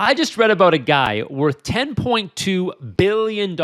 I just read about a guy worth $10.2 billion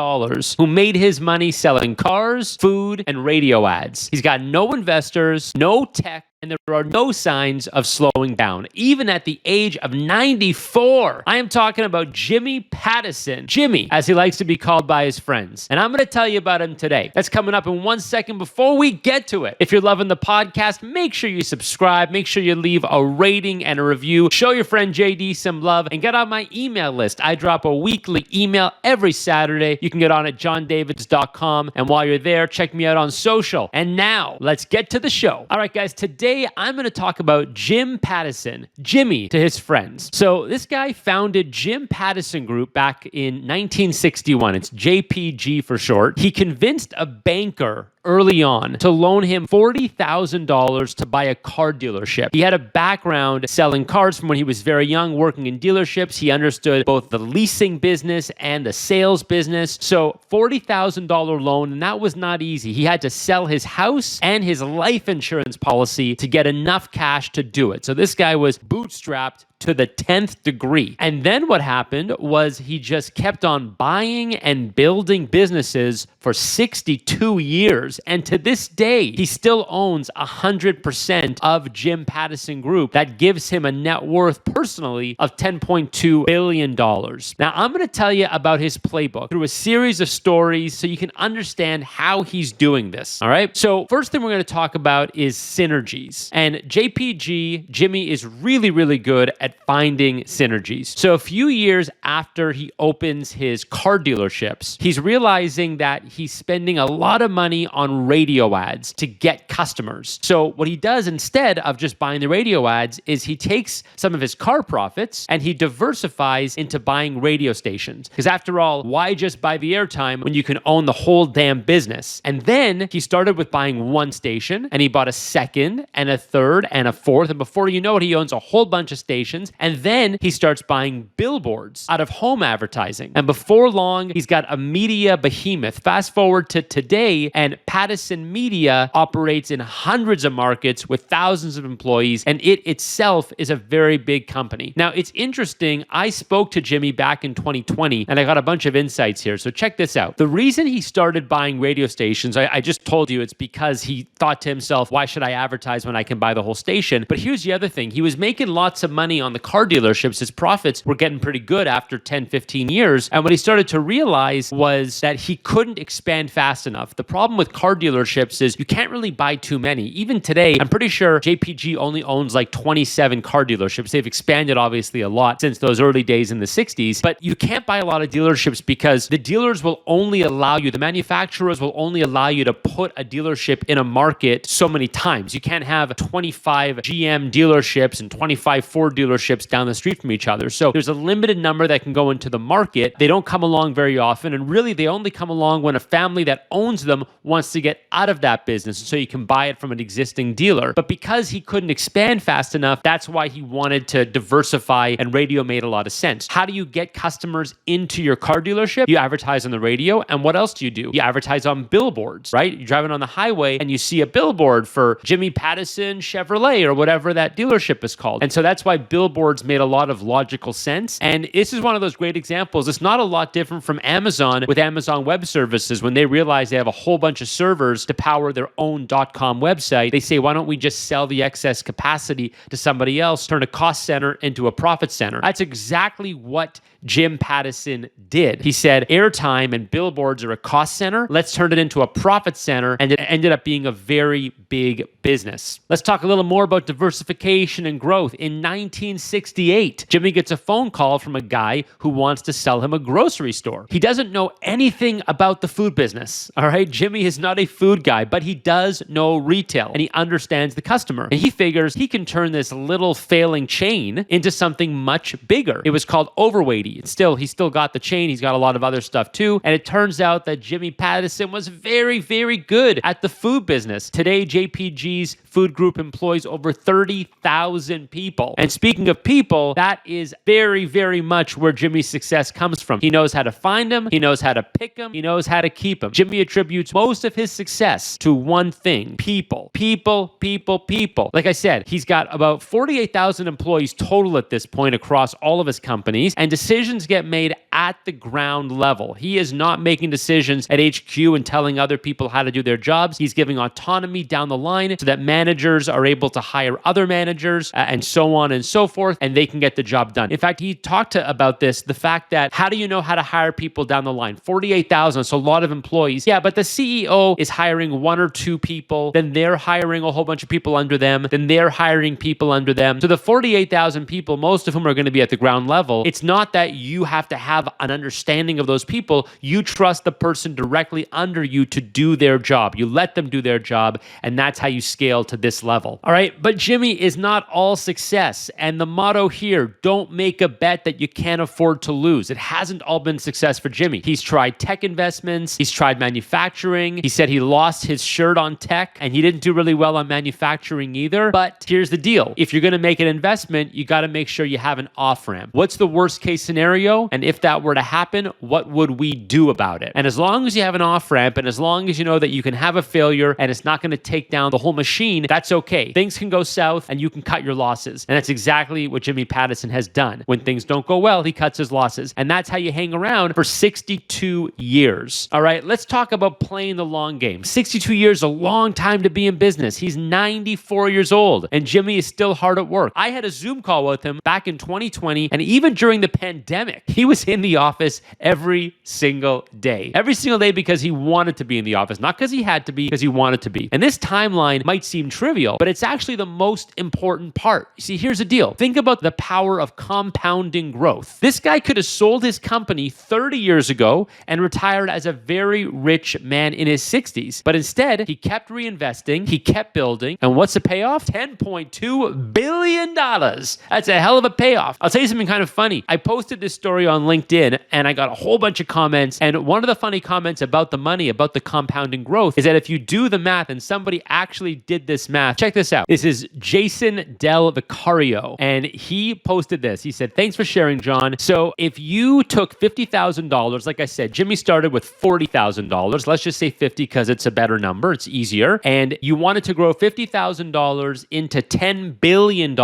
who made his money selling cars, food, and radio ads. He's got no investors, no tech, and there are no signs of slowing down, even at the age of 94. I am talking about Jimmy Pattison. Jimmy, as he likes to be called by his friends. And I'm going to tell you about him today. That's coming up in 1 second. Before we get to it, if you're loving the podcast, make sure you subscribe. Make sure you leave a rating and a review. Show your friend JD some love and get on my email list. I drop a weekly email every Saturday. You can get on at johndavids.com. And while you're there, check me out on social. And now, let's get to the show. All right, guys, today I'm going to talk about Jim Pattison, Jimmy to his friends. So this guy founded Jim Pattison Group back in 1961. It's JPG for short. He convinced a banker early on to loan him $40,000 to buy a car dealership. He had a background selling cars from when he was very young, working in dealerships. He understood both the leasing business and the sales business. So $40,000 loan, and that was not easy. He had to sell his house and his life insurance policy to get enough cash to do it. So this guy was bootstrapped to the 10th degree. And then what happened was he just kept on buying and building businesses for 62 years. And to this day, he still owns 100% of Jim Pattison Group. That gives him a net worth personally of $10.2 billion. Now, I'm going to tell you about his playbook through a series of stories so you can understand how he's doing this. All right. So first thing we're going to talk about is synergies. And JPG, Jimmy, is really, really good at finding synergies. So a few years after he opens his car dealerships, he's realizing that he's spending a lot of money on radio ads to get customers. So what he does instead of just buying the radio ads is he takes some of his car profits and he diversifies into buying radio stations. Because after all, why just buy the airtime when you can own the whole damn business? And then he started with buying one station and he bought a second and a third and a fourth. And before you know it, he owns a whole bunch of stations. And then he starts buying billboards out of home advertising. And before long, he's got a media behemoth. Fast forward to today, and Pattison Media operates in hundreds of markets with thousands of employees, and it itself is a very big company. Now, it's interesting. I spoke to Jimmy back in 2020, and I got a bunch of insights here. So check this out. The reason he started buying radio stations, I just told you, it's because he thought to himself, why should I advertise when I can buy the whole station? But here's the other thing. He was making lots of money on the car dealerships. His profits were getting pretty good after 10, 15 years. And what he started to realize was that he couldn't expand fast enough. The problem with car dealerships is you can't really buy too many. Even today, I'm pretty sure JPG only owns like 27 car dealerships. They've expanded obviously a lot since those early days in the 60s, but you can't buy a lot of dealerships because the dealers will only allow you, the manufacturers will only allow you to put a dealership in a market so many times. You can't have 25 GM dealerships and 25 Ford dealerships down the street from each other. So there's a limited number that can go into the market. They don't come along very often. And really, they only come along when a family that owns them wants to get out of that business. So you can buy it from an existing dealer. But because he couldn't expand fast enough, that's why he wanted to diversify, and radio made a lot of sense. How do you get customers into your car dealership? You advertise on the radio. And what else do? You advertise on billboards, right? You're driving on the highway and you see a billboard for Jimmy Pattison Chevrolet or whatever that dealership is called. And so that's why billboards made a lot of logical sense. And this is one of those great examples. It's not a lot different from Amazon with Amazon Web Services. When they realize they have a whole bunch of servers to power their own .com website, they say, why don't we just sell the excess capacity to somebody else, turn a cost center into a profit center? That's exactly what Jim Pattison did. He said, airtime and billboards are a cost center. Let's turn it into a profit center. And it ended up being a very big business. Let's talk a little more about diversification and growth. In 1968, Jimmy gets a phone call from a guy who wants to sell him a grocery store. He doesn't know anything about the food business. All right. Jimmy is not a food guy, but he does know retail and he understands the customer. And he figures he can turn this little failing chain into something much bigger. It was called Overweighty. He still got the chain. He's got a lot of other stuff too. And it turns out that Jimmy Pattison was very, very good at the food business. Today, JPG's food group employs over 30,000 people. And speaking speaking of people, that is very, very much where Jimmy's success comes from. He knows how to find them. He knows how to pick them. He knows how to keep them. Jimmy attributes most of his success to one thing: people. People, people, people. Like I said, he's got about 48,000 employees total at this point across all of his companies, and decisions get made at the ground level. He is not making decisions at HQ and telling other people how to do their jobs. He's giving autonomy down the line so that managers are able to hire other managers and so on and so forth, and they can get the job done. In fact, he talked about this, the fact that how do you know how to hire people down the line? 48,000, so a lot of employees. Yeah, but the CEO is hiring one or two people, then they're hiring a whole bunch of people under them, then they're hiring people under them. So the 48,000 people, most of whom are going to be at the ground level, it's not that you have to have an understanding of those people. You trust the person directly under you to do their job. You let them do their job, and that's how you scale to this level. All right, but Jimmy is not all success, and the motto here, don't make a bet that you can't afford to lose. It hasn't all been success for Jimmy. He's tried tech investments, he's tried manufacturing. He said he lost his shirt on tech, and he didn't do really well on manufacturing either. But here's the deal. If you're going to make an investment, you got to make sure you have an off-ramp. What's the worst case scenario? And if that were to happen, what would we do about it? And as long as you have an off-ramp, and as long as you know that you can have a failure and it's not going to take down the whole machine, that's okay. Things can go south and you can cut your losses. And that's exactly what Jimmy Pattison has done. When things don't go well, he cuts his losses. And that's how you hang around for 62 years. All right, let's talk about playing the long game. 62 years is a long time to be in business. He's 94 years old, and Jimmy is still hard at work. I had a Zoom call with him back in 2020, and even during the pandemic, he was in the office every single day. Every single day because he wanted to be in the office, not because he had to be, because he wanted to be. And this timeline might seem trivial, but it's actually the most important part. You see, here's the deal. Think about the power of compounding growth. This guy could have sold his company 30 years ago and retired as a very rich man in his 60s. But instead, he kept reinvesting, he kept building, and what's the payoff? $10.2 billion. That's a hell of a payoff. I'll tell you something kind of funny. I posted this story on LinkedIn, and I got a whole bunch of comments, and one of the funny comments about the money, about the compounding growth, is that if you do the math, and somebody actually did this math, check this out. This is Jason Del Vicario, and he posted this. He said, thanks for sharing, John. So if you took $50,000, like I said, Jimmy started with $40,000. Let's just say 50 because it's a better number. It's easier. And you wanted to grow $50,000 into $10 billion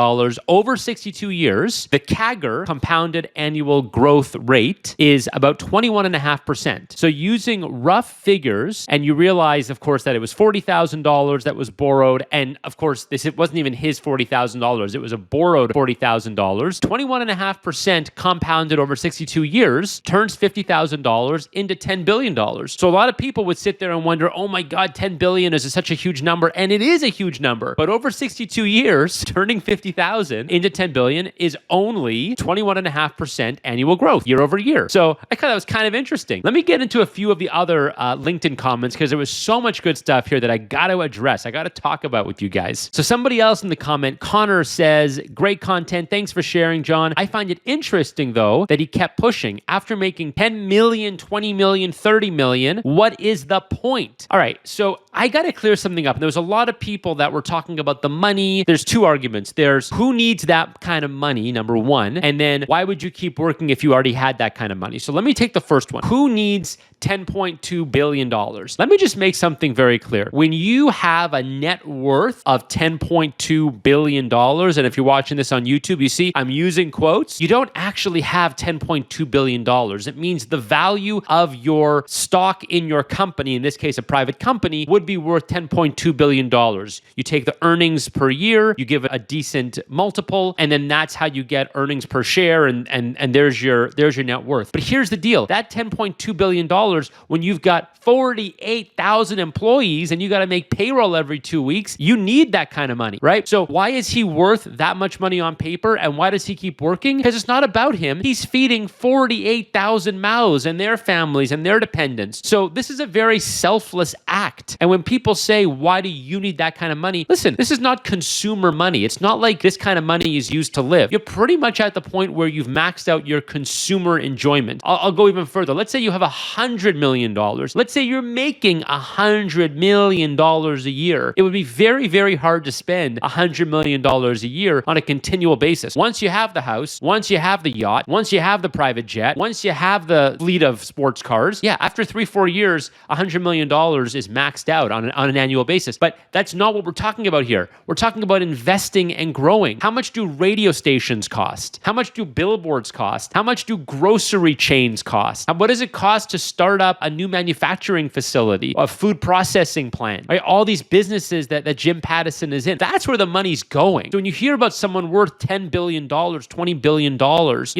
over 62 years. The CAGR, compounded annual growth rate, is about 21.5%. So using rough figures, and you realize, of course, that it was $40,000 that was borrowed. And of course, it wasn't even his $40,000. It was a borrowed $40,000. 21.5% compounded over 62 years turns $50,000 into $10 billion. So a lot of people would sit there and wonder, oh my God, 10 billion is such a huge number. And it is a huge number. But over 62 years, turning 50,000 into 10 billion is only 21.5% annual growth year over year. So I thought that was kind of interesting. Let me get into a few of the other LinkedIn comments because there was so much good stuff here that I got to address. I got to talk about with you guys. So somebody else in the comment, Connor, says, great content. Thanks for sharing, John. I find it interesting, though, that he kept pushing. After making 10 million, 20 million, 30 million, what is the point? All right, so I got to clear something up. There was a lot of people that were talking about the money. There's two arguments. There's who needs that kind of money, number one, and then why would you keep working if you already had that kind of money? So let me take the first one. Who needs $10.2 billion? Let me just make something very clear. When you have a net worth of $10.2 billion, and if you're watching this on YouTube, you see I'm using quotes, you don't actually have $10.2 billion. It means the value of your stock in your company, in this case, a private company, would be worth $10.2 billion. You take the earnings per year, you give it a decent multiple, and then that's how you get earnings per share, and there's your net worth. But here's the deal. That $10.2 billion, when you've got 48,000 employees and you got to make payroll every 2 weeks, you need that kind of money, right? So why is he worth that much money on paper, and why does he keep working? Because it's not about him. He's feeding 48,000 mouths and their families and their dependents. So this is a very selfless act. And when people say, why do you need that kind of money? Listen, this is not consumer money. It's not like this kind of money is used to live. You're pretty much at the point where you've maxed out your consumer pure enjoyment. I'll go even further. Let's say you have $100 million. Let's say you're making $100 million a year. It would be very, very hard to spend $100 million a year on a continual basis. Once you have the house, once you have the yacht, once you have the private jet, once you have the fleet of sports cars, yeah, after 3-4 years, $100 million is maxed out on an annual basis. But that's not what we're talking about here. We're talking about investing and growing. How much do radio stations cost? How much do billboards cost? How much do grocery chains cost? What does it cost to start up a new manufacturing facility, a food processing plant, right? All these businesses that Jim Pattison is in. That's where the money's going. So when you hear about someone worth $10 billion, $20 billion,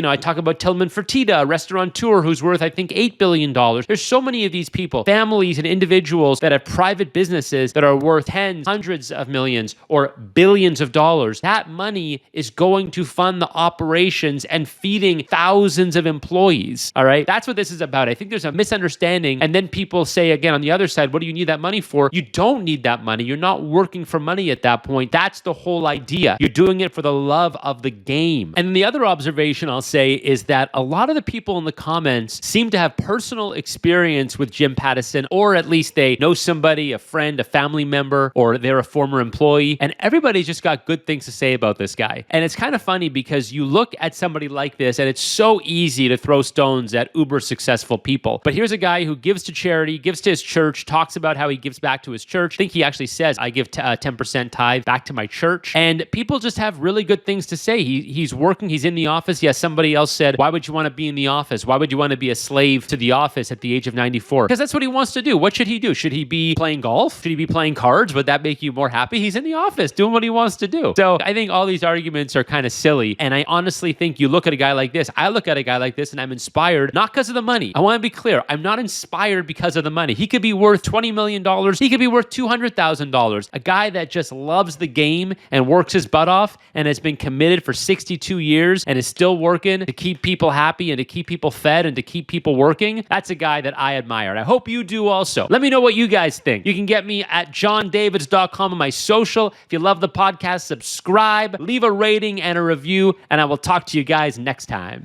I talk about Tillman Fertitta, a restaurateur who's worth, I think, $8 billion. There's so many of these people, families and individuals that have private businesses that are worth tens, hundreds of millions, or billions of dollars. That money is going to fund the operations and feeding thousands of employees. All right. That's what this is about. I think there's a misunderstanding. And then people say again on the other side, what do you need that money for? You don't need that money. You're not working for money at that point. That's the whole idea. You're doing it for the love of the game. And the other observation I'll say is that a lot of the people in the comments seem to have personal experience with Jim Pattison, or at least they know somebody, a friend, a family member, or they're a former employee. And everybody's just got good things to say about this guy. And it's kind of funny because you look at somebody like this and it's so easy to throw stones at uber successful people. But here's a guy who gives to charity, gives to his church, talks about how he gives back to his church. I think he actually says, I give 10% tithe back to my church. And people just have really good things to say. He's working, he's in the office. Yes, somebody else said, why would you want to be in the office? Why would you want to be a slave to the office at the age of 94? Because that's what he wants to do. What should he do? Should he be playing golf? Should he be playing cards? Would that make you more happy? He's in the office doing what he wants to do. So I think all these arguments are kind of silly. And I honestly think you look at a guy like this, I look at a guy like this and I'm inspired, not because of the money. I want to be clear. I'm not inspired because of the money. He could be worth $20 million. He could be worth $200,000. A guy that just loves the game and works his butt off and has been committed for 62 years and is still working to keep people happy and to keep people fed and to keep people working. That's a guy that I admire. And I hope you do also. Let me know what you guys think. You can get me at johndavids.com on my social. If you love the podcast, subscribe, leave a rating and a review, and I will talk to you guys next time.